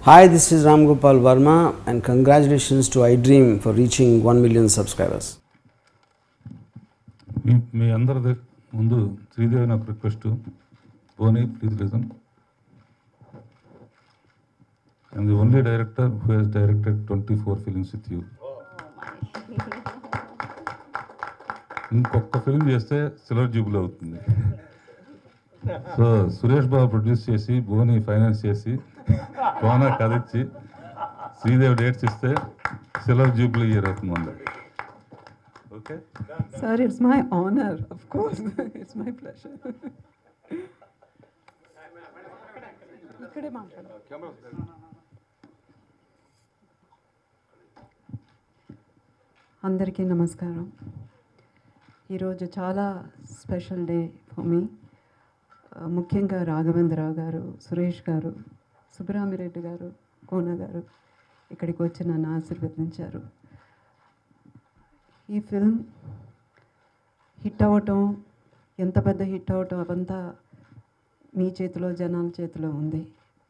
Hi, this is Ram Gopal Verma and congratulations to iDream for reaching 1 million subscribers. మీ అందరి ముందు శ్రీదేవి నాకు request, Boney please listen. I'm the only director who has directed 24 films with you. ఇంకొక film చేస్తే silver Jubilee అవుతుంది. So Suresh Babu produce చేసి, బోని finance చేసి, కోనా కథ ఇచ్చి, శ్రీదేవి డేట్స్ ఇస్తే సిల్వర్ జూబ్లీ ఇయర్ అవుతుంది ముందు. Okay Sir, it's my honor, of course. It's my pleasure. ఇక్కడే మాట్లాడు. అందరికీ నమస్కారం. ఈరోజు చాలా స్పెషల్ డే ఫర్ మీ. ముఖ్యంగా రాఘవేంద్రరావు గారు, సురేష్ గారు, సుబ్బరామిరెడ్డి గారు, కోన గారు ఇక్కడికి వచ్చి నన్ను ఆశీర్వదించారు. ఈ ఫిల్మ్ హిట్ అవ్వటం, ఎంత పెద్ద హిట్ అవ్వటం అవంతా మీ చేతిలో, జనాల చేతిలో ఉంది.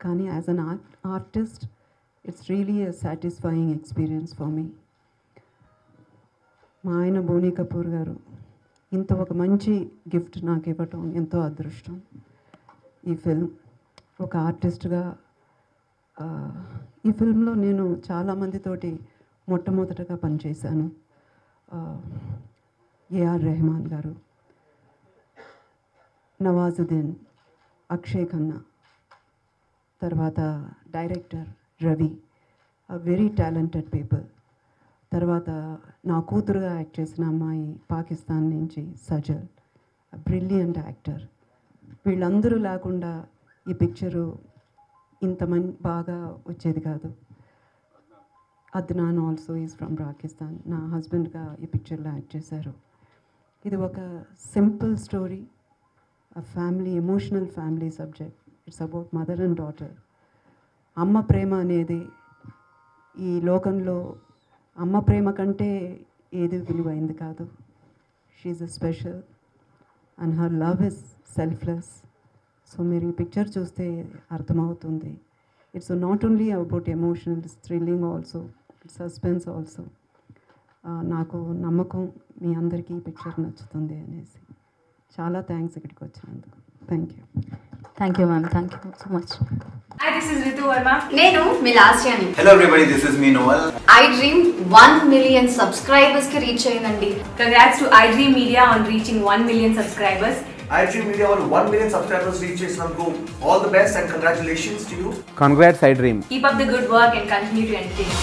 కానీ as an artist it's really a satisfying experience for me. మా ఆయన బోనీ కపూర్ గారు ఇంత ఒక మంచి గిఫ్ట్ నాకు ఇవ్వటం ఎంతో అదృష్టం. ఈ ఫిల్మ్ ఒక ఆర్టిస్ట్గా, ఈ ఫిల్మ్లో నేను చాలామందితోటి మొట్టమొదటగా పనిచేశాను. ఏఆర్ రెహమాన్ గారు, నవాజుద్దీన్, అక్షయ్ ఖన్నా, తర్వాత director Ravi, very talented people. తర్వాత నా కూతురుగా యాక్ట్ చేసిన అమ్మాయి పాకిస్తాన్ నుంచి సజల్, బ్రిలియంట్ యాక్టర్. వీళ్ళందరూ లేకుండా ఈ పిక్చరు బాగా వచ్చేది కాదు. Adnan also is from Pakistan, నా హస్బెండ్గా ఈ పిక్చర్లో యాక్ట్ చేశారు. ఇది ఒక simple story, family, emotional family subject. It's about mother and daughter. అమ్మ ప్రేమ అనేది ఈ లోకంలో అమ్మ ప్రేమ కంటే ఏది విలువైంది కాదు. She's a special and her love is selfless. So మీరు ఈ పిక్చర్ చూస్తే అర్థమవుతుంది. It's not only about emotional, it's thrilling also, it's suspense also. నాకు నమ్మకం మీ అందరికీ ఈ పిక్చర్ నచ్చుతుంది అనేసి. చాలా థ్యాంక్స్ ఇక్కడికి వచ్చినందుకు. Thank you. Thank you, ma'am. Thank you so much. Hi, this is Ritu Verma. Nenu Milasiyani. Hello everybody, this is me Noel. iDream 1 million subscribers ki reach ayindandi. Congrats to iDream Media on reaching 1 million subscribers. iDream Media on 1 million subscribers reach chesinanduku all the best and congratulations to you. Congrats iDream. Keep up the good work and continue to entertain.